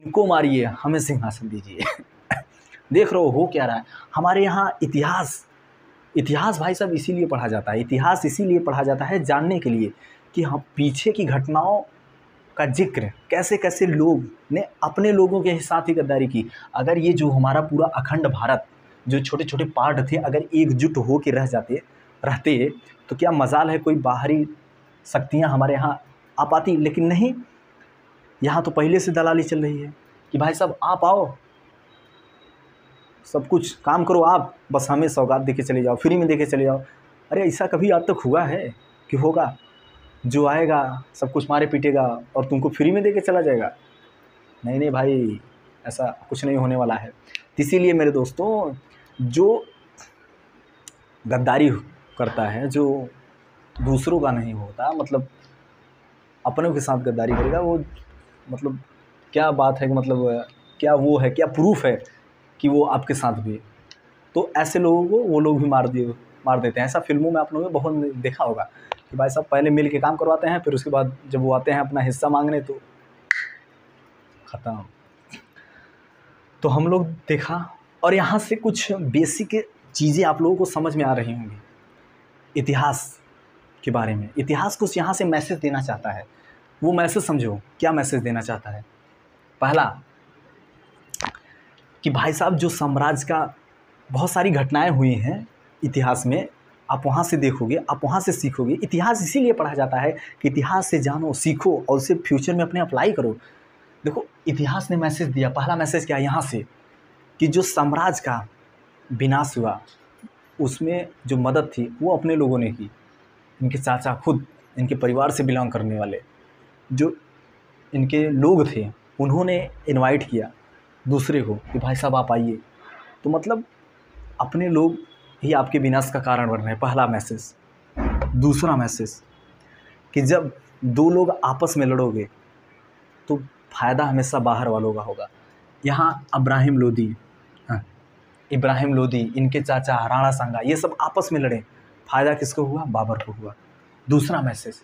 इनको मारिए, हमें सिंहासन दीजिए। देख रहे हो क्या रहा है हमारे यहाँ। इतिहास भाई साहब इसीलिए पढ़ा जाता है, इतिहास इसीलिए पढ़ा जाता है जानने के लिए कि हम पीछे की घटनाओं का जिक्र, कैसे कैसे लोग ने अपने लोगों के साथ ही गद्दारी की। अगर ये जो हमारा पूरा अखंड भारत, जो छोटे छोटे पार्ट थे, अगर एकजुट हो के रहते तो क्या मजाल है कोई बाहरी शक्तियाँ हमारे यहाँ आ पाती। लेकिन नहीं, यहाँ तो पहले से दलाली चल रही है कि भाई साहब आप आओ, सब कुछ काम करो आप, बस हमें सौगात दे के चले जाओ, फ्री में दे के चले जाओ। अरे ऐसा कभी आज तक हुआ है कि होगा? जो आएगा सब कुछ मारे पीटेगा और तुमको फ्री में दे के चला जाएगा? नहीं नहीं भाई, ऐसा कुछ नहीं होने वाला है। इसीलिए मेरे दोस्तों, जो गद्दारी करता है, जो दूसरों का नहीं होता, मतलब अपनों के साथ गद्दारी करेगा, वो मतलब क्या बात है कि मतलब क्या वो है, क्या प्रूफ है कि वो आपके साथ भी है? तो ऐसे लोगों को वो लोग भी मार देते हैं। ऐसा फिल्मों में आप लोगों ने बहुत देखा होगा कि भाई साहब पहले मिल के काम करवाते हैं, फिर उसके बाद जब वो आते हैं अपना हिस्सा मांगने तो ख़त्म। तो हम लोग देखा, और यहाँ से कुछ बेसिक चीज़ें आप लोगों को समझ में आ रही होंगी इतिहास के बारे में। इतिहास कुछ यहाँ से मैसेज देना चाहता है। वो मैसेज समझो, क्या मैसेज देना चाहता है? पहला कि भाई साहब जो साम्राज्य का बहुत सारी घटनाएं हुई हैं इतिहास में, आप वहाँ से देखोगे, आप वहाँ से सीखोगे। इतिहास इसीलिए पढ़ा जाता है कि इतिहास से जानो, सीखो और उसे फ्यूचर में अपने अप्लाई करो। देखो, इतिहास ने मैसेज दिया। पहला मैसेज क्या है यहाँ से कि जो साम्राज्य का विनाश हुआ उसमें जो मदद थी वो अपने लोगों ने की। इनके चाचा, खुद इनके परिवार से बिलोंग करने वाले जो इनके लोग थे, उन्होंने इनवाइट किया दूसरे को कि भाई साहब आप आइए। तो मतलब अपने लोग ही आपके विनाश का कारण बन रहे हैं, पहला मैसेज। दूसरा मैसेज कि जब दो लोग आपस में लड़ोगे तो फ़ायदा हमेशा बाहर वालों का होगा। यहाँ इब्राहिम लोदी, इनके चाचा राणा सांगा, ये सब आपस में लड़े, फ़ायदा किसको हुआ? बाबर को हुआ। दूसरा मैसेज।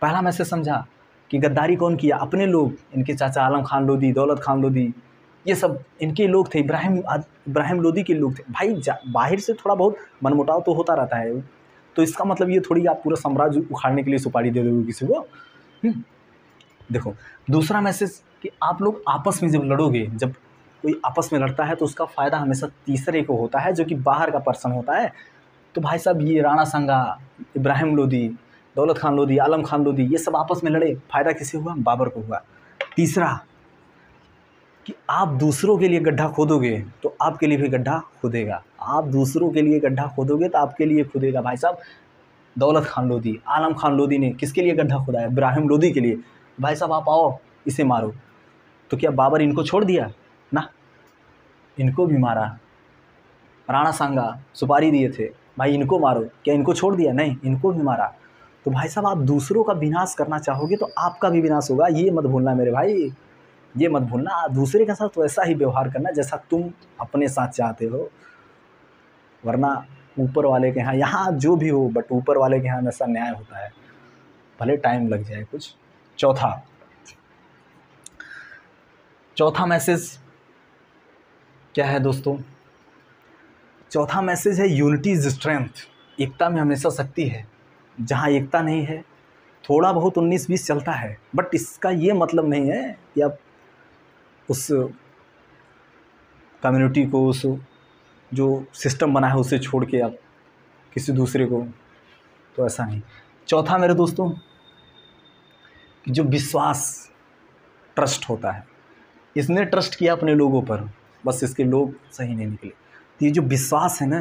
पहला मैसेज समझा कि गद्दारी कौन किया? अपने लोग, इनके चाचा आलम खान लोदी, दौलत खान लोदी, ये सब इनके लोग थे, इब्राहिम लोदी के लोग थे। भाई बाहर से थोड़ा बहुत मनमुटाव तो होता रहता है, तो इसका मतलब ये थोड़ी आप पूरा साम्राज्य उखाड़ने के लिए सुपारी दे दोगे किसी को। देखो, दूसरा मैसेज कि आप लोग आपस में जब लड़ोगे, जब कोई आपस में लड़ता है तो उसका फ़ायदा हमेशा तीसरे को होता है, जो कि बाहर का पर्सन होता है। तो भाई साहब ये राणा सांगा, इब्राहिम लोदी, दौलत खान लोदी, आलम खान लोदी, ये सब आपस में लड़े, फ़ायदा किसे हुआ? बाबर को हुआ। तीसरा कि आप दूसरों के लिए गड्ढा खोदोगे तो आपके लिए भी गड्ढा खोदेगा। आप दूसरों के लिए गड्ढा खोदोगे तो आपके लिए खोदेगा। भाई साहब दौलत खान लोदी, आलम खान लोदी ने किसके लिए गड्ढा खोदा है? इब्राहिम लोदी के लिए। भाई साहब आप आओ, इसे मारो। तो क्या बाबर इनको छोड़ दिया? ना, इनको भी मारा। राणा सांगा सुपारी दिए थे, भाई इनको मारो, क्या इनको छोड़ दिया? नहीं, इनको भी मारा। तो भाई साहब आप दूसरों का विनाश करना चाहोगे तो आपका भी विनाश होगा, ये मत भूलना मेरे भाई, ये मत भूलना। दूसरे के साथ वैसा ही व्यवहार करना जैसा तुम अपने साथ चाहते हो, वरना ऊपर वाले के यहाँ जो भी हो, बट ऊपर वाले के यहाँ हमेशा न्याय होता है, भले टाइम लग जाए कुछ। चौथा मैसेज क्या है दोस्तों? चौथा मैसेज है यूनिटी इज स्ट्रेंथ। एकता में हमेशा शक्ति है। जहाँ एकता नहीं है, थोड़ा बहुत 19-20 चलता है, बट इसका ये मतलब नहीं है कि आप उस कम्युनिटी को, उस जो सिस्टम बना है उसे छोड़ के आप किसी दूसरे को, तो ऐसा नहीं। चौथा मेरे दोस्तों कि जो विश्वास, ट्रस्ट होता है, इसने ट्रस्ट किया अपने लोगों पर, बस इसके लोग सही नहीं निकले। तो ये जो विश्वास है ना,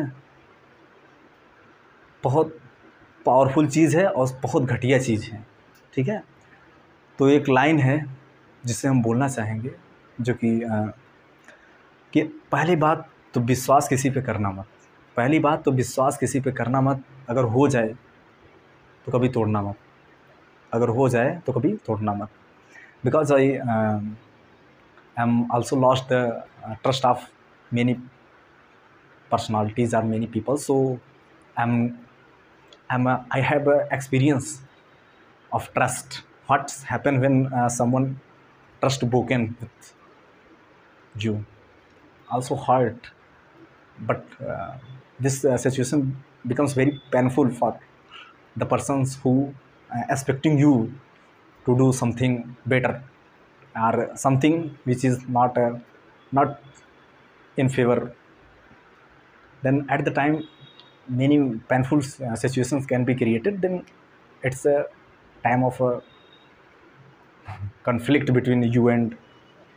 बहुत पावरफुल चीज़ है और बहुत घटिया चीज़ है, ठीक है। तो एक लाइन है जिसे हम बोलना चाहेंगे, जो कि पहली बात तो विश्वास किसी पे करना मत। पहली बात तो विश्वास किसी पे करना मत। अगर हो जाए तो कभी तोड़ना मत। अगर हो जाए तो कभी तोड़ना मत। Because I am also lost the trust of many personalities or many people, so I have a experience of trust. What's happen when someone trust broken with you, also hurt, but this situation becomes very painful for the persons who expecting you to do something better or something which is not in favor. Then at the time many painful situations can be created. Then it's a time of a conflict between you and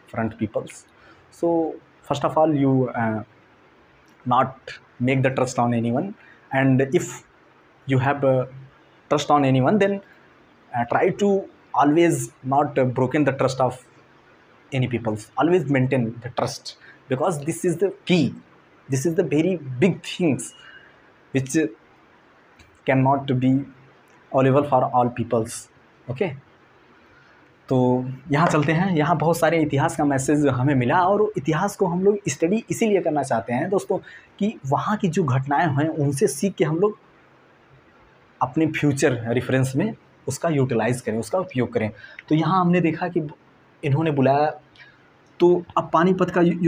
front peoples. So first of all, you not make the trust on anyone, and if you have trust on anyone, then try to always not broken the trust of any peoples. Always maintain the trust, because this is the key, this is the very big things which cannot be available for all peoples. Okay, तो यहाँ चलते हैं। यहाँ बहुत सारे इतिहास का message हमें मिला, और इतिहास को हम लोग स्टडी इसीलिए करना चाहते हैं दोस्तों कि वहाँ की जो घटनाएं हैं उनसे सीख के हम लोग अपने फ्यूचर रेफरेंस में उसका यूटिलाइज़ करें, उसका उपयोग करें। तो यहाँ हमने देखा कि इन्होंने बुलाया, तो अब पानीपत का युद्ध